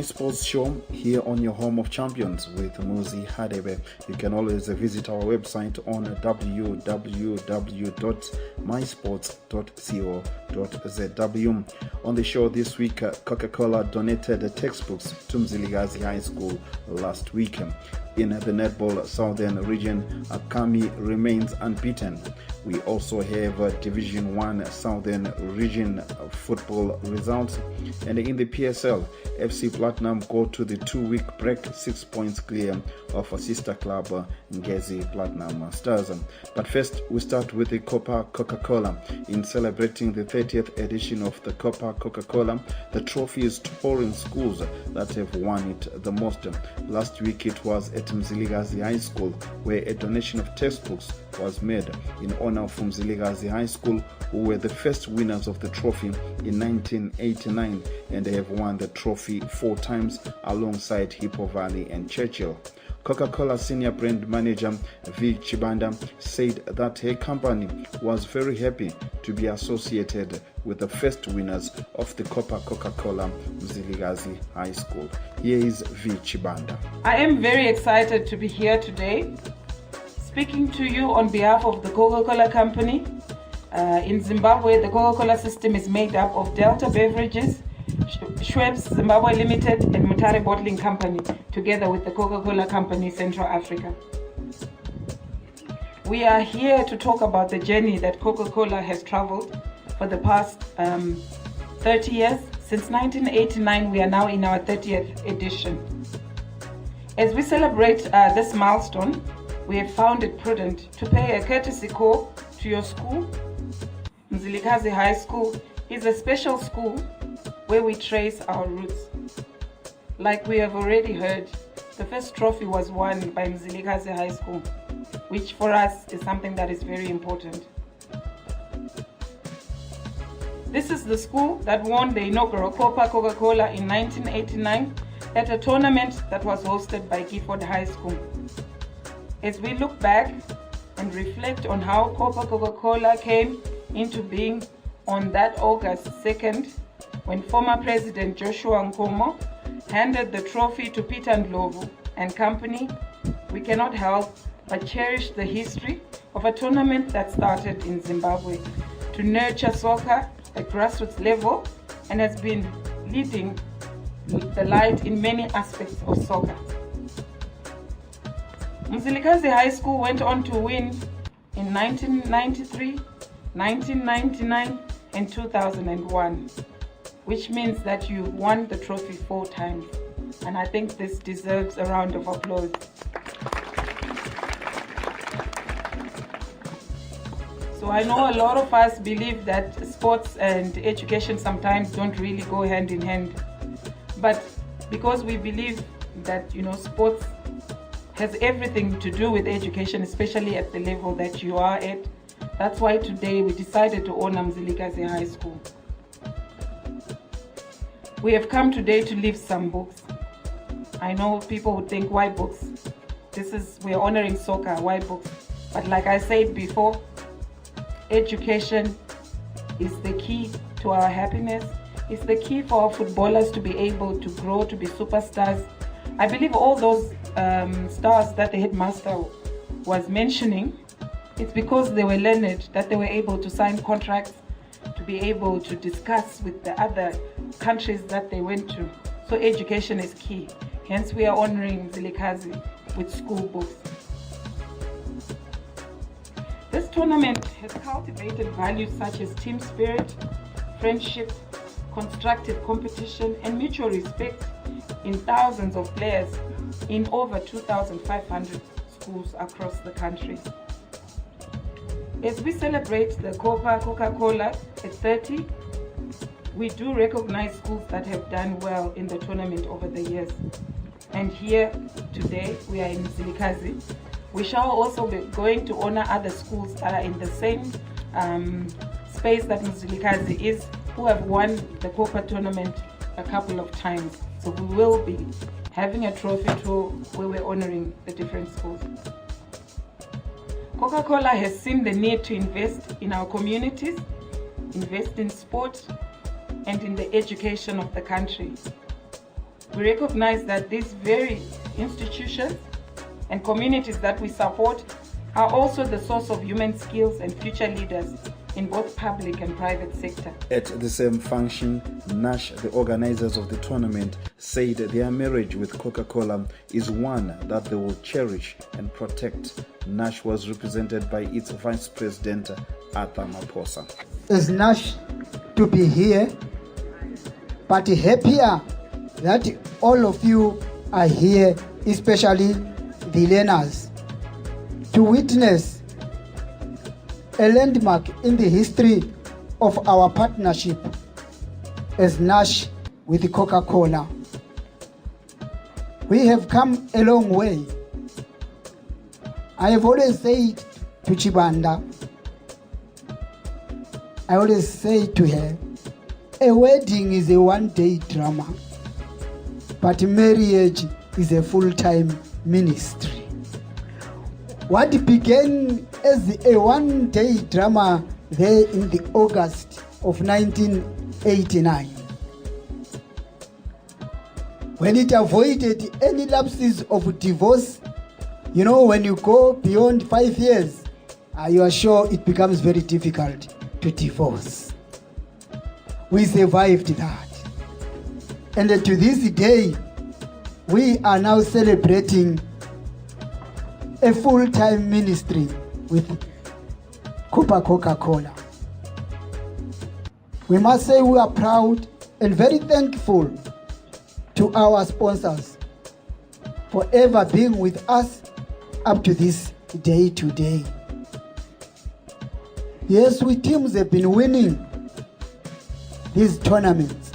MySports Show here on your home of champions with Ngezi Hadebe. You can always visit our website on www.mysports.co.zw. On the show this week, Coca-Cola donated textbooks to Mzilikazi High School last week. In the netball Southern Region, Akami remains unbeaten. We also have Division 1 Southern Region football results. And in the PSL, FC Platinum go to the 2-week break 6 points clear of a sister club, Ngezi Platinum Stars. But first, we start with the Copa Coca-Cola. In celebrating the 30th edition of the Copa Coca-Cola, the trophy is touring schools that have won it the most. Last week it was at Mzilikazi High School, where a donation of textbooks was made in honor of Mzilikazi High School, who were the first winners of the trophy in 1989 and they have won the trophy 4 times alongside Hippo Valley and Churchill. Coca-Cola senior brand manager V. Chibanda said that her company was very happy to be associated with the first winners of the Copa Coca-Cola Mzilikazi High School. Here is V. Chibanda. I am very excited to be here today, speaking to you on behalf of the Coca-Cola Company. In Zimbabwe, the Coca-Cola system is made up of Delta Beverages, Schweppes Zimbabwe Limited and Mutare Bottling Company, together with the Coca-Cola Company Central Africa. We are here to talk about the journey that Coca-Cola has traveled for the past 30 years. Since 1989, we are now in our 30th edition. As we celebrate this milestone, we have found it prudent to pay a courtesy call to your school. Mzilikazi High School is a special school where we trace our roots. Like we have already heard, the first trophy was won by Mzilikazi High School, which for us is something that is very important. This is the school that won the inaugural Copa Coca-Cola in 1989 at a tournament that was hosted by Gifford High School. As we look back and reflect on how Copa Coca-Cola came into being on that August 2nd, when former President Joshua Nkomo handed the trophy to Peter Ndlovu and company, we cannot help but cherish the history of a tournament that started in Zimbabwe to nurture soccer at grassroots level and has been leading the light in many aspects of soccer. Mzilikazi High School went on to win in 1993, 1999 and 2001, which means that you won the trophy 4 times. And I think this deserves a round of applause. So I know a lot of us believe that sports and education sometimes don't really go hand in hand. But because we believe that, sports has everything to do with education, especially at the level that you are at, that's why today we decided to honor Mzilikazi High School. We have come today to leave some books. I know people would think, why books? We are honoring soccer, why books? But like I said before, education is the key to our happiness. It's the key for our footballers to be able to grow, to be superstars. I believe all those stars that the headmaster was mentioning, it's because they were learned that they were able to sign contracts, to be able to discuss with the other countries that they went to. So education is key. Hence we are honoring Mzilikazi with school books. This tournament has cultivated values such as team spirit, friendship, constructive competition and mutual respect in thousands of players in over 2,500 schools across the country. As we celebrate the Copa Coca-Cola at 30, we do recognize schools that have done well in the tournament over the years. And here today, we are in Mzilikazi. We shall also be going to honor other schools that are in the same space that Mzilikazi is, who have won the Copa tournament a couple of times. So we will be having a trophy tour where we're honoring the different schools. Coca-Cola has seen the need to invest in our communities, invest in sport, and in the education of the country. We recognize that these very institutions and communities that we support are also the source of human skills and future leaders in both public and private sector. At the same function, Nash, the organizers of the tournament, said their marriage with Coca-Cola is one that they will cherish and protect. Nash was represented by its Vice President, Arthur Maposa. It's Nash to be here, but happier that all of you are here, especially the learners, to witness a landmark in the history of our partnership as Nash with Coca-Cola. We have come a long way. I have always said to Chibanda, I always say to her, a wedding is a one-day drama, but marriage is a full-time ministry. What began as a one-day drama there in the August of 1989, when it avoided any lapses of divorce, you know, when you go beyond 5 years, you are sure it becomes very difficult to divorce. We survived that. And to this day, we are now celebrating a full-time ministry with Coca-Cola. We must say we are proud and very thankful to our sponsors for ever being with us up to this day today. Yes, we teams have been winning these tournaments.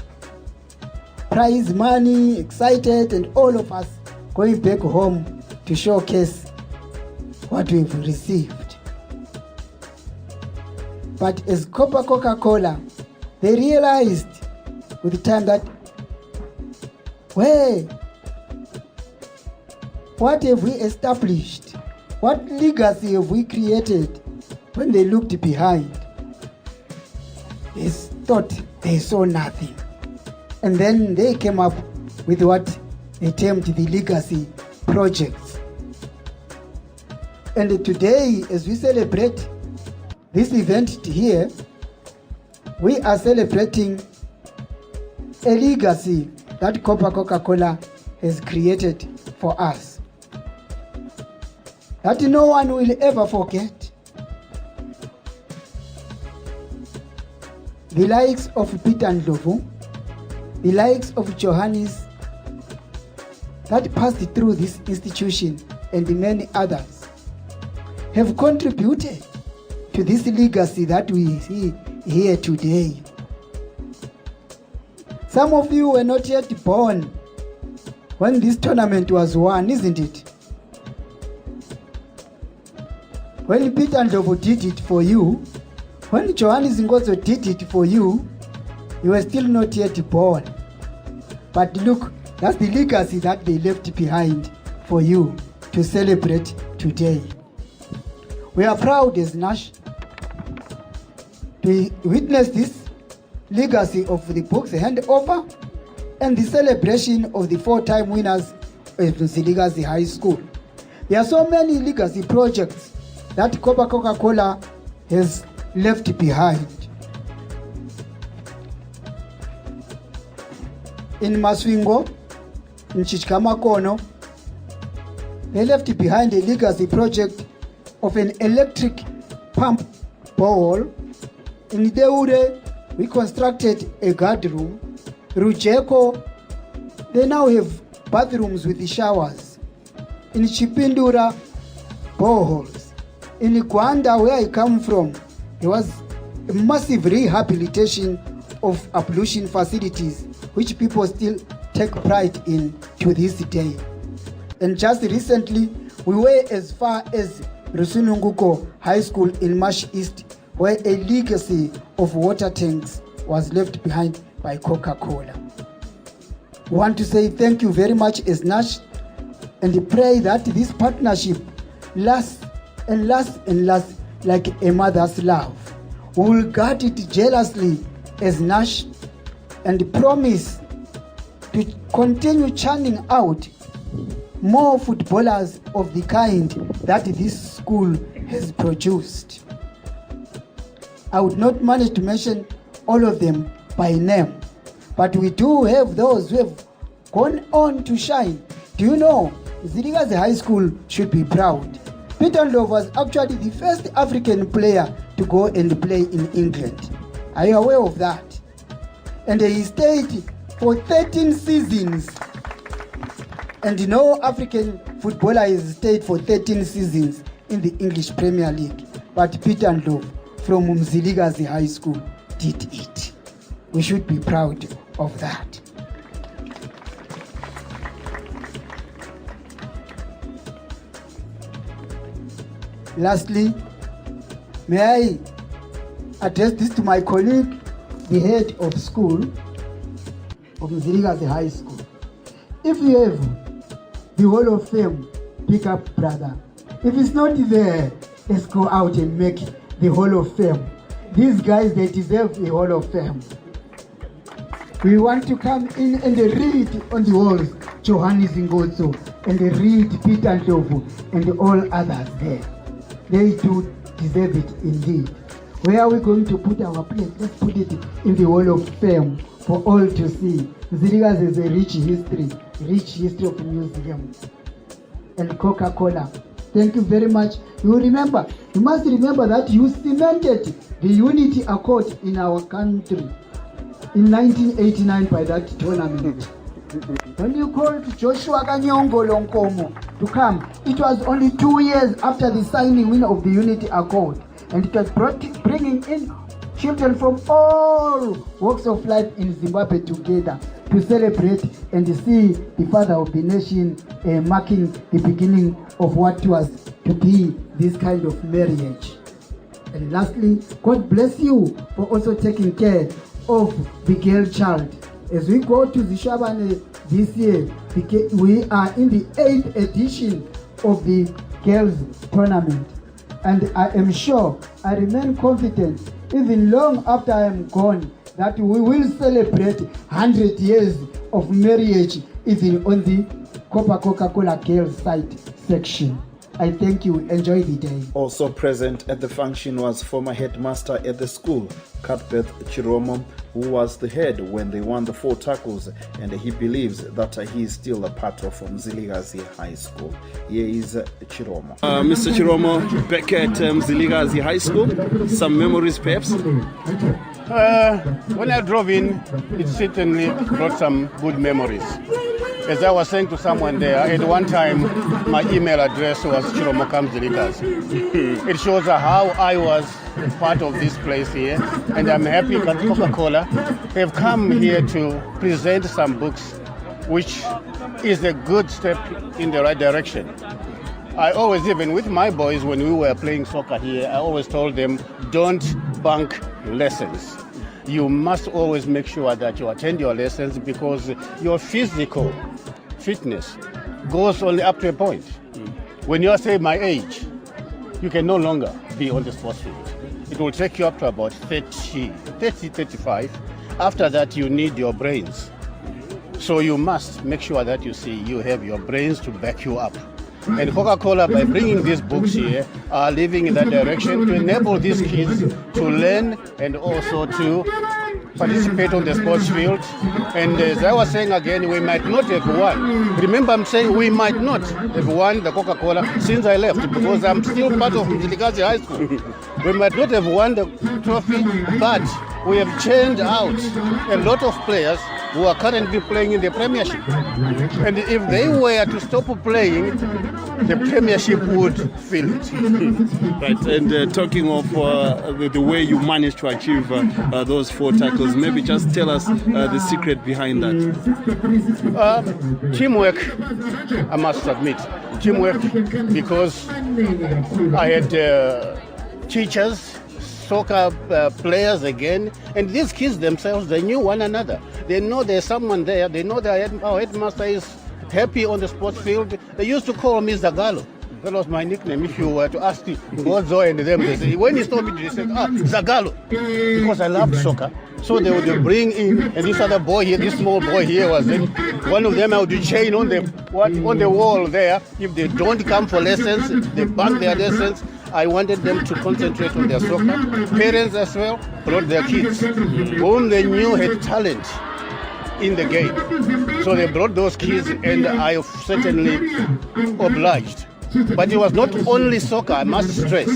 Prize money, excited, and all of us going back home to showcase what we've received. But as Coca-Cola, they realized with the time that, what have we established? What legacy have we created? When they looked behind, they thought they saw nothing. And then they came up with what they termed the legacy projects. And today, as we celebrate this event here, we are celebrating a legacy that Coca-Cola has created for us, that no one will ever forget. The likes of Peter Ndlovu, the likes of Johannes, that passed through this institution, and many others have contributed to this legacy that we see here today. Some of you were not yet born when this tournament was won, isn't it? When Peter Ndlovu did it for you, when Johannes Ngozo did it for you, you were still not yet born. But look, that's the legacy that they left behind for you to celebrate today. We are proud as Nash to witness this legacy of the books handover and the celebration of the 4-time winners of Legacy High School. There are so many legacy projects that Coca-Cola has left behind. In Maswingo, in Chichikamakono, they left behind a legacy project of an electric pump borehole. In Deure, we constructed a guard room. Rujeko, they now have bathrooms with the showers. In Chipindura, boreholes. In Gwanda, where I come from, there was a massive rehabilitation of ablution facilities, which people still take pride in to this day. And just recently, we were as far as Rusununguko High School in Marsh East, where a legacy of water tanks was left behind by Coca-Cola. We want to say thank you very much as Nash, and pray that this partnership lasts and lasts and lasts like a mother's love. We will guard it jealously as Nash and promise to continue churning out more footballers of the kind that this school has produced. I would not manage to mention all of them by name, but we do have those who have gone on to shine. Do you know, Zilikazi High School should be proud. Peter Ndlovu was actually the first African player to go and play in England. Are you aware of that? And he stayed for 13 seasons. And no African footballer has stayed for 13 seasons in the English Premier League. But Peter Ndlovu from Zilikazi High School did it. We should be proud of that. Lastly, may I address this to my colleague, the head of school of Zilikazi High School. If you have the Hall of Fame, pick up, brother. If it's not there, let's go out and make the Hall of Fame. These guys, they deserve the Hall of Fame. We want to come in and read on the walls Johannes Ngotso and read Peter Ndlovu and all others there. They do deserve it indeed. Where are we going to put our place? Let's put it in the Hall of Fame for all to see. Zilikazi is a rich history of museums and Coca-Cola. Thank you very much. You must remember that you cemented the Unity Accord in our country in 1989 by that tournament. When you called Joshua Kanyongolo Nkomo to come, it was only 2 years after the signing of the Unity Accord, and it was bringing in children from all walks of life in Zimbabwe together to celebrate and see the father of the nation marking the beginning of what was to be this kind of marriage. And lastly, God bless you for also taking care of the girl child. As we go to the Shabane this year, we are in the 8th edition of the girls tournament. And I am sure, I remain confident, even long after I am gone, that we will celebrate 100 years of marriage even on the Coca-Cola girls site section. I thank you. Enjoy the day. Also present at the function was former headmaster at the school, Cuthbert Chiromo, who was the head when they won the 4 tackles, and he believes that he is still a part of Zilikazi High School. Here is Chiromo. Mr. Chiromo, back at Zilikazi High School, some memories perhaps? When I drove in, it certainly brought some good memories. As I was saying to someone there, at one time my email address was chiromokam.zilikazi. It shows how I was part of this place here, and I'm happy that Coca-Cola have come here to present some books, which is a good step in the right direction. I always, even with my boys, when we were playing soccer here, I always told them, don't bunk lessons. You must always make sure that you attend your lessons, because your physical fitness goes only up to a point. When you are, say, my age, you can no longer be on the sports field. It will take you up to about 30, 35. After that, you need your brains. So you must make sure that you have your brains to back you up. And Coca-Cola, by bringing these books here, are living in that direction to enable these kids to learn and also to participate on the sports field. And as I was saying again, we might not have won. Remember, I'm saying we might not have won the Coca-Cola since I left, because I'm still part of Zilikazi High School. We might not have won the trophy, but we have churned out a lot of players who are currently playing in the Premiership. And if they were to stop playing, the Premiership would feel it. Right, and talking of the way you managed to achieve those 4 tackles, maybe just tell us the secret behind that. Teamwork, I must admit. Teamwork, because I had teachers, soccer players again, and these kids themselves, they knew one another. They know there's someone there. They know that our headmaster is happy on the sports field. They used to call me Zagalo. That was my nickname. If you were to ask Godzo and them, they say, when he saw me, they said, Zagalo, because I loved soccer. So they would bring in, and this other boy here, this small boy here was in. One of them I would chain on the wall there. If they don't come for lessons, they bunk their lessons. I wanted them to concentrate on their soccer. Parents as well brought their kids, whom they knew had talent in the game. So they brought those kids, and I certainly obliged. But it was not only soccer, I must stress.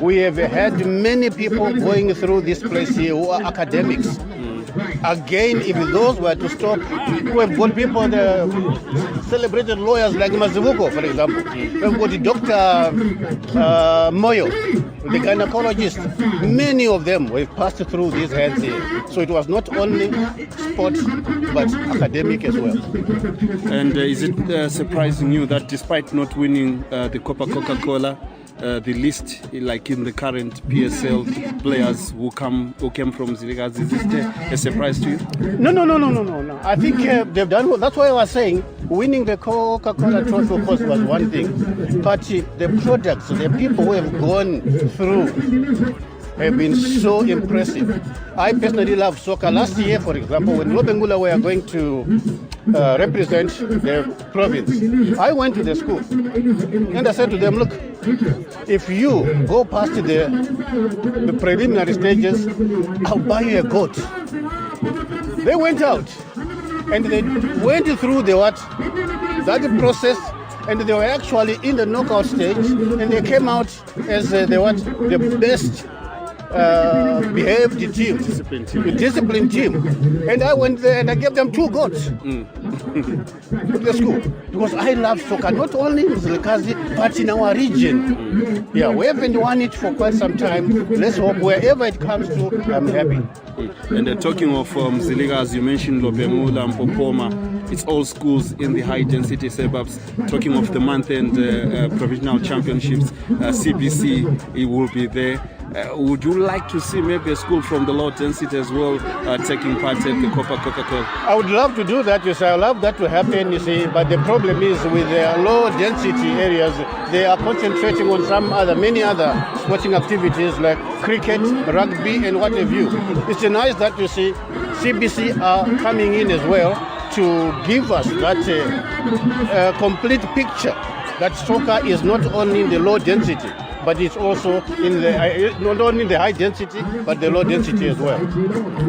We have had many people going through this place here who are academics. Again, if those were to stop, we have got people, the celebrated lawyers like Mazibuko, for example. We've got Dr. Moyo, the gynecologist. Many of them have passed through these hands here. So it was not only sport, but academic as well. And is it surprising you that despite not winning the Copa Coca-Cola, the list, like in the current PSL players who came from Ziligas, is it a surprise to you? No. I think they've done well. That's why I was saying winning the Coca-Cola trophy, of course, was one thing, but the products, the people who have gone through have been so impressive. I personally love soccer. Last year, for example, when Lobengula were going to represent the province, I went to the school and I said to them, look, if you go past the preliminary stages, I'll buy you a goat. They went out and they went through that process, and they were actually in the knockout stage, and they came out as the best behaved team, disciplined team. And I went there and I gave them 2 goats to the school, because I love soccer, not only in Zilikazi, but in our region. Yeah, we haven't won it for quite some time. Let's hope wherever it comes to, I'm happy. And talking of Zilikazi, you mentioned Lobemula and Popoma. It's all schools in the high density suburbs. Talking of the month-end provincial championships, CBC, it will be there. Would you like to see maybe a school from the low density as well taking part at the Copa Coca-Cola? I would love to do that, you see. I would love that to happen, you see. But the problem is with the low density areas, they are concentrating on many other sporting activities like cricket, rugby, and what have you. It's nice that, you see, CBC are coming in as well to give us that complete picture that soccer is not only in the low density, but it's also in the not only in the high density, but the low density as well.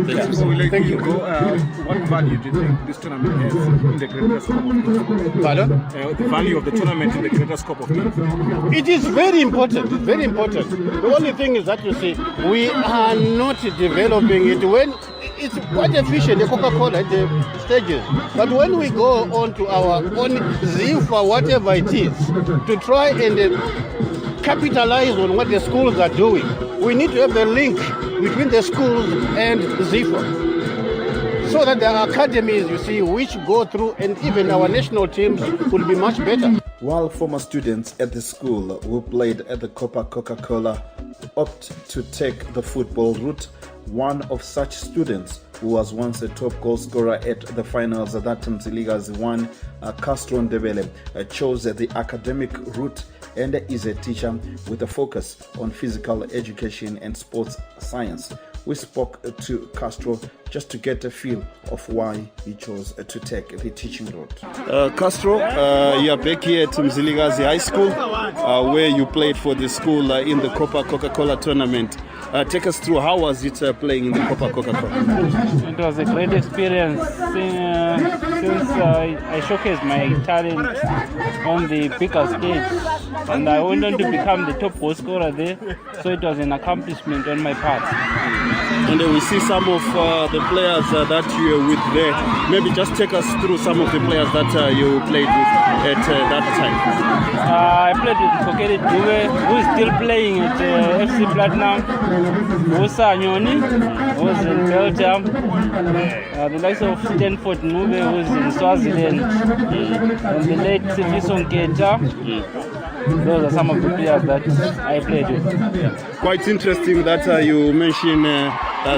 Yeah. So thank you. What value do you think this tournament has in the greater scope of things? Pardon? The value of the tournament in the greater scope of things? It is very important. It's very important. The only thing is that, you see, we are not developing it when it's quite efficient, the Coca-Cola at the stages. But when we go on to our own ZIFA, whatever it is, to try and capitalize on what the schools are doing, we need to have a link between the schools and ZIFA, so that there are academies, you see, which go through, and even our national teams will be much better. While former students at the school who played at the Copa Coca-Cola opt to take the football route, one of such students who was once a top goal scorer at the finals that Mziligazi won, Castro Ndebele, chose the academic route and is a teacher with a focus on physical education and sports science. We spoke to Castro just to get a feel of why he chose to take the teaching route. Castro, you are back here at Mziligazi High School, where you played for the school in the Copa Coca-Cola tournament. Take us through, how was it playing in the Copa Coca-Cola? It was a great experience since I showcased my talent on the bigger stage, and I went on to become the top goal scorer there, so it was an accomplishment on my part. And we see some of the players that you were with there. Maybe just take us through some of the players that you played with at that time. I played with Kokeri Dube, who is still playing at FC Platinum. Musa Nyoni, who is in Belgium. The likes of Stanford Nube, who is in Swaziland. And the late Sifiso Nketa. Those are some of the players that I played with. Quite interesting that you mention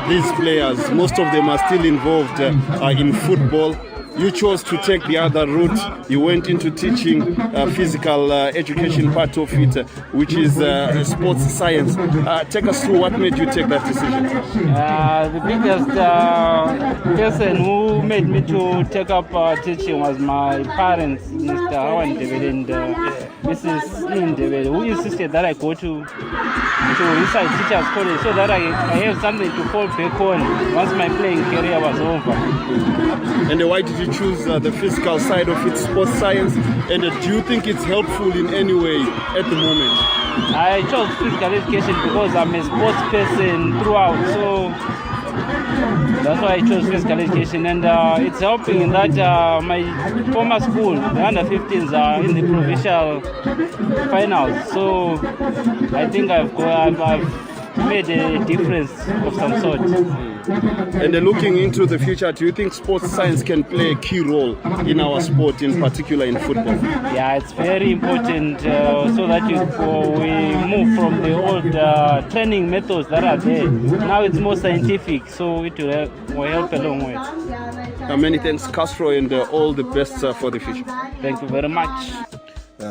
these players. Most of them are still involved in football. you chose to take the other route. You went into teaching physical education part of it, which is sports science. Take us through what made you take that decision. The biggest person who made me to take up teaching was my parents, Mr. Hwange and Mrs. Ndebele, who insisted that I go to inside teachers college so that I have something to fall back on once my playing career was over. And why did you choose the physical side of it, sports science? And do you think it's helpful in any way at the moment? I chose physical education because I'm a sports person throughout, so that's why I chose physical education, and it's helping in that my former school, the under-15s, are in the provincial finals. So I think I've made a difference of some sort. And looking into the future, do you think sports science can play a key role in our sport, in particular in football? Yeah, it's very important so that we move from the old training methods that are there. Now it's more scientific, so it will help a long way. Many thanks, Castro, and all the best for the future. Thank you very much.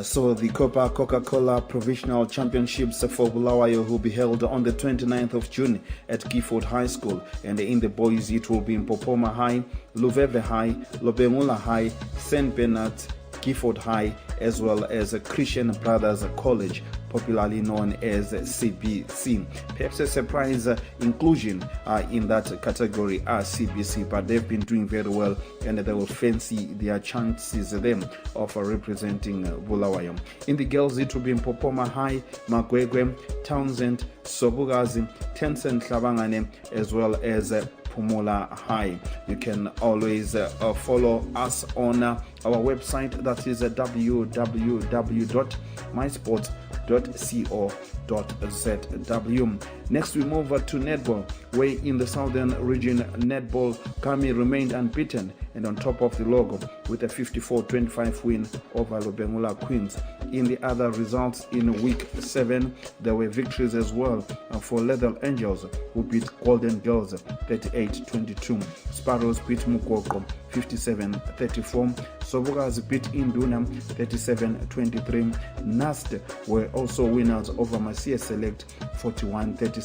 So the Coca-Cola Provincial Championships for Bulawayo will be held on the 29th of June at Gifford High School, and in the boys it will be in Popoma High, Luveve High, Lobengula High, St. Bernard, Gifford High, as well as Christian Brothers College, popularly known as CBC. Perhaps a surprise inclusion in that category are CBC, but they've been doing very well, and they will fancy their chances of representing Bulawayo. In the girls, it will be in Popoma High, Magwegwe, Townsend, Sobugazi, Tencent Hlabangane, as well as Pumula High. You can always follow us on our website, that is www.mysports.co.zw. Next we move to netball, where in the Southern Region Netball, Kami remained unbeaten and on top of the logo with a 54-25 win over Lobengula Queens. In the other results in week 7, there were victories as well for Leather Angels, who beat Golden Girls 38-22. Sparrows beat Mukoko 57-34. Sobugazi beat Induna 37-23. Nast were also winners over Masia Select 41-37.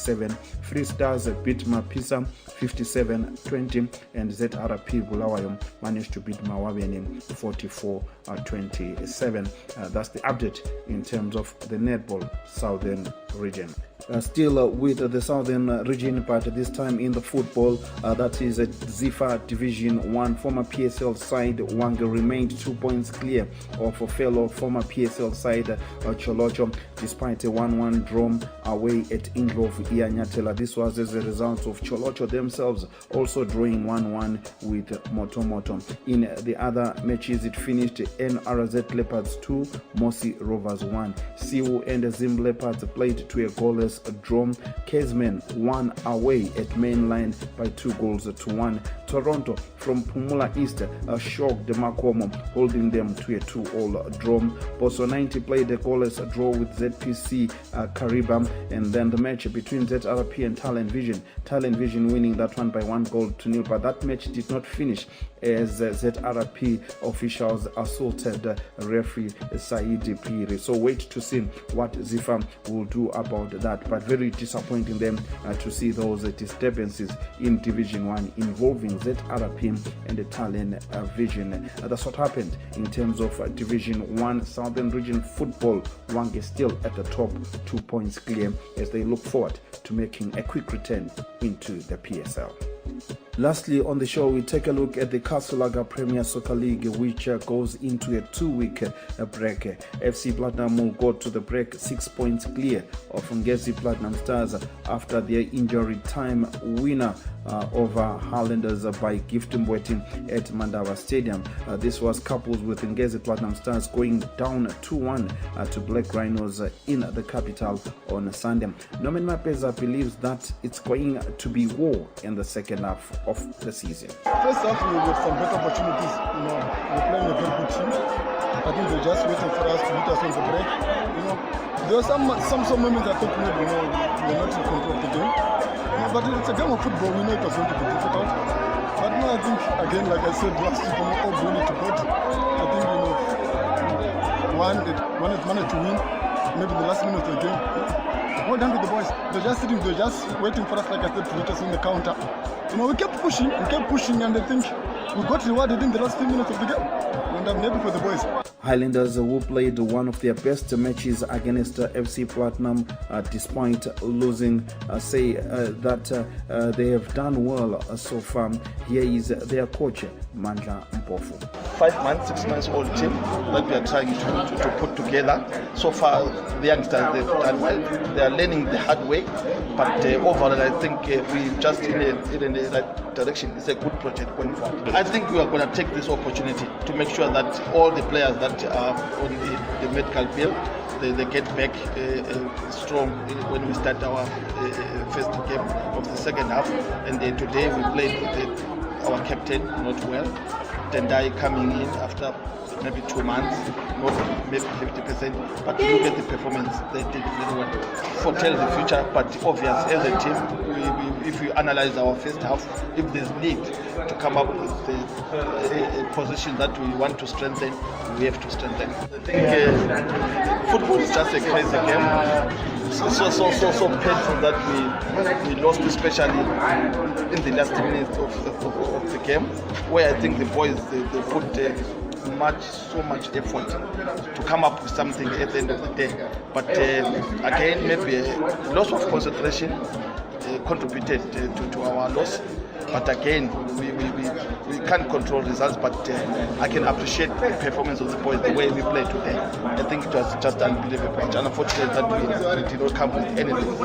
Free Stars beat Mapisa 57-20, and ZRP Bulawayo managed to beat Mawabeni 44-27. That's the update in terms of the netball Southern Region. Still with the Southern Region, but this time in the football, that is at ZIFA Division 1. Former PSL side Hwange remained 2 points clear of a fellow former PSL side Tsholotsho, despite a 1-1 draw away at Indlov Ianyatela. This was as a result of Tsholotsho themselves also drawing 1-1 with Motomoto. In the other matches, it finished NRZ Leopards 2, Mosi Rovers 1. Siwu and Zim Leopards played to a goalless draw. Kesman won away at Mainline by 2-1. Toronto from Pumula East shocked Makomo, holding them to a 2-all draw. Boso 90 played a goalless draw with ZPC Kariba, and then the match between ZRP and Talent Vision winning that one by 1-0, but that match did not finish as ZRP officials assaulted referee Saidi Piri. So wait to see what ZIFA will do about that, but very disappointing them to see those disturbances in Division 1 involving ZRP and the Talent Vision. That's what happened in terms of Division 1 Southern Region football. Hwange is still at the top, 2 points clear as they look forward to making a quick return into the PSL. Lastly on the show, we take a look at the Kasulaga Premier Soccer League, which goes into a 2-week break. FC Platinum will go to the break 6 points clear of Ngezi Platinum Stars after their injury time winner over Highlanders by Gift Mbweti at Mandava Stadium. This was coupled with Ngezi Platinum Stars going down 2-1 to Black Rhinos in the capital on Sunday. Norman Mapeza believes that it's going to be war in the second half of the season. First half, we got some better opportunities. We're playing a very good team. I think they're just waiting for us to beat us on the break. There were some moments I thought maybe we're not in control of the game. But it's a game of football. We know it was going to be difficult. But I think, again, like I said last week, all glory to God. I think, wanted to win, maybe the last minute of the game. Well done with the boys. They're just sitting, they're just waiting for us, like I said, to reach us in the counter. We kept pushing, and I think we got rewarded in the last few minutes of the game. And I'm happy for the boys. Highlanders, who played one of their best matches against FC Platinum, despite losing, say that they have done well so far. Here is their coach, Mandla Mpofu. 5 months, 6 months old team that we are trying to put together. So far, the youngsters, they've done well. They are learning the hard way, but overall, I think we just in the right direction. It's a good project going forward. I think we are going to take this opportunity to make sure that all the players that are on the medical bill, they get back strong when we start our first game of the second half. And today we played with our captain not well. Tendai coming in after maybe 2 months, not maybe 50%, but look at the performance, they did very well. Foretell the future, but obvious as a team, if we analyze our first half, if there's need to come up with a position that we want to strengthen, we have to strengthen. I think football is just a crazy game. So painful that we lost, especially in the last minutes of the game, where I think the boys they put so much effort to come up with something at the end of the day. But again, maybe a loss of concentration contributed to our loss. But again, we can't control results, but I can appreciate the performance of the boys, the way we played today. I think it was just unbelievable. And unfortunately that we did not come with anything.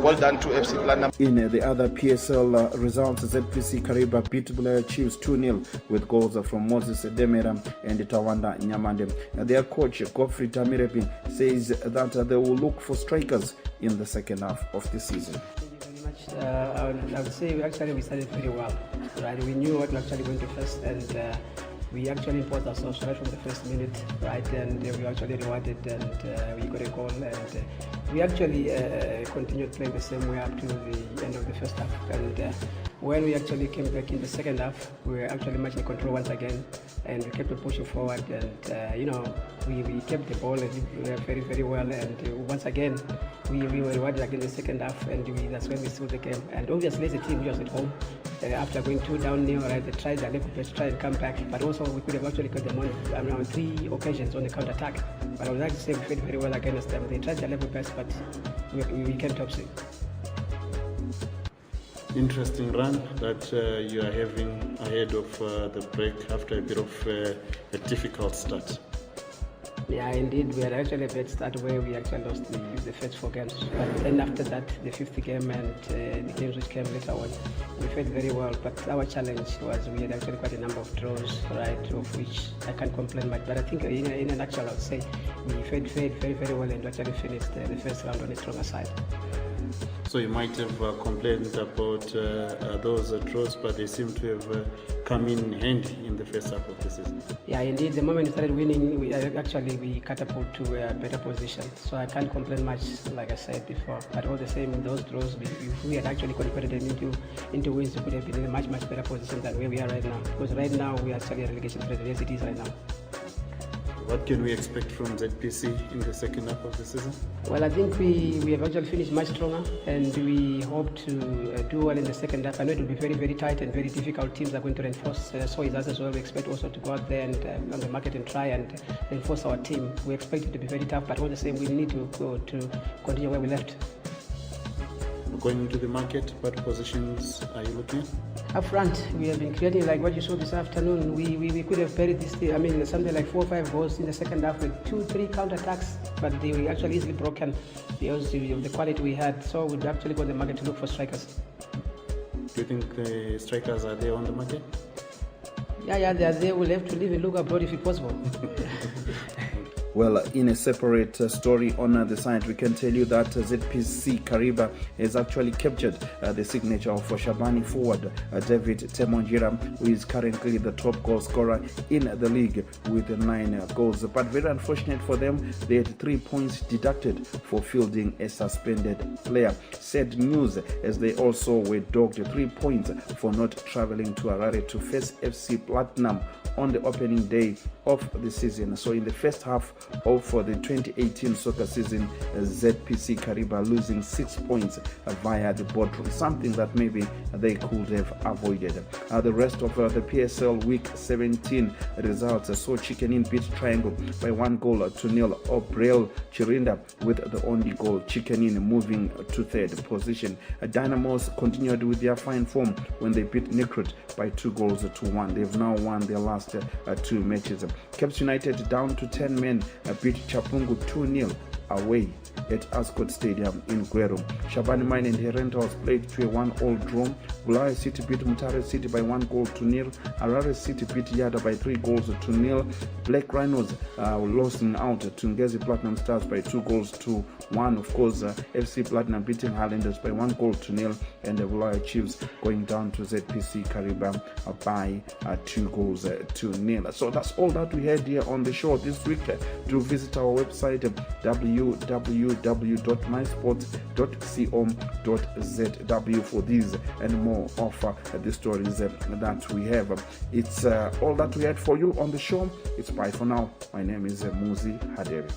Well done to FC Platinum. In the other PSL results, ZPC Kariba beat Bulawayo Chiefs 2-0 with goals from Moses Demera and Tawanda Nyamande. Their coach, Godfrey Tamirepi, says that they will look for strikers in the second half of the season. I would say we started pretty well. Right, we knew what we actually going to face, and we actually imposed ourselves right from the first minute, right, and we actually rewarded, and we got a goal, and we actually continued playing the same way up to the end of the first half. And when we actually came back in the second half, we were actually much in control once again, and we kept pushing forward, and we kept the ball very, very well, and once again we were rewarded again in the second half, and that's when we sealed the game. And obviously as a team, we was at home after going 2-0, right, they tried their level best to try and come back, but also we could have actually got them on 3 occasions on the counter attack. But I would like to say we played very well against them. They tried their level best, but we came top seed. Interesting run that you are having ahead of the break after a bit of a difficult start. Yeah, indeed, we had actually a bad start where we actually lost the first 4 games. But then after that, the 5th game and the games which came later on, we fared very well. But our challenge was we had actually quite a number of draws, right, of which I can't complain much. But I think in a nutshell, I would say we fared very, very well and actually finished the first round on a stronger side. So you might have complained about those draws, but they seem to have come in handy in the first half of the season. Yeah, indeed. The moment we started winning, we catapulted to a better position. So I can't complain much, like I said before. But all the same, in those draws, if we had actually converted them into wins, we could have been in a much better position than where we are right now. Because right now, we are actually a relegation threat as it is right now. What can we expect from ZPC in the second half of the season? Well, I think we have actually finished much stronger, and we hope to do well in the second half. I know it will be very, very tight and very difficult. Teams are going to reinforce, so is us as well. We expect also to go out there and on the market and try and reinforce our team. We expect it to be very tough, but all the same, we need to go to continue where we left. Going into the market, what positions are you looking at? Up front, we have been creating, like what you saw this afternoon. We could have buried this thing, something like 4 or 5 goals in the second half with 2-3 counter-attacks, but they were actually easily broken because of the quality we had. So we'd actually go to the market to look for strikers. Do you think the strikers are there on the market? Yeah, they are there. We'll have to leave and look abroad if it's possible. Well, in a separate story on the site, we can tell you that ZPC Kariba has actually captured the signature of Shabani forward David Temonjira, who is currently the top goal scorer in the league with 9 goals. But very unfortunate for them, they had 3 points deducted for fielding a suspended player. Sad news, as they also were docked 3 points for not traveling to Harare to face FC Platinum on the opening day of the season. So in the first half of the 2018 soccer season, ZPC Kariba losing 6 points via the boardroom, something that maybe they could have avoided. The rest of the PSL Week 17 results saw Chicken Inn beat Triangle by 1-0. Obrel Chirinda with the only goal, Chicken Inn moving to 3rd position. Dynamos continued with their fine form when they beat Nikrut by 2-1. They've now won their last 2 matches. Caps United down to 10 men beat Chapungu 2-0 away at Ascot Stadium in Gweru. Shabani Mine and Herentals played to a 1-all draw. Bulawayo City beat Mutare City by 1-0. Harare City beat Yada by 3-0. Black Rhinos losing out to Ngezi Platinum Stars by 2-1. Of course, FC Platinum beating Highlanders by 1-0, and the Bulawayo Chiefs going down to ZPC Kariba by 2-0. So that's all that we had here on the show this week. Do visit our website www.mysports.com.zw for these and more of the stories that we have. It's all that we had for you on the show. It's bye for now. My name is Muzi Haderi.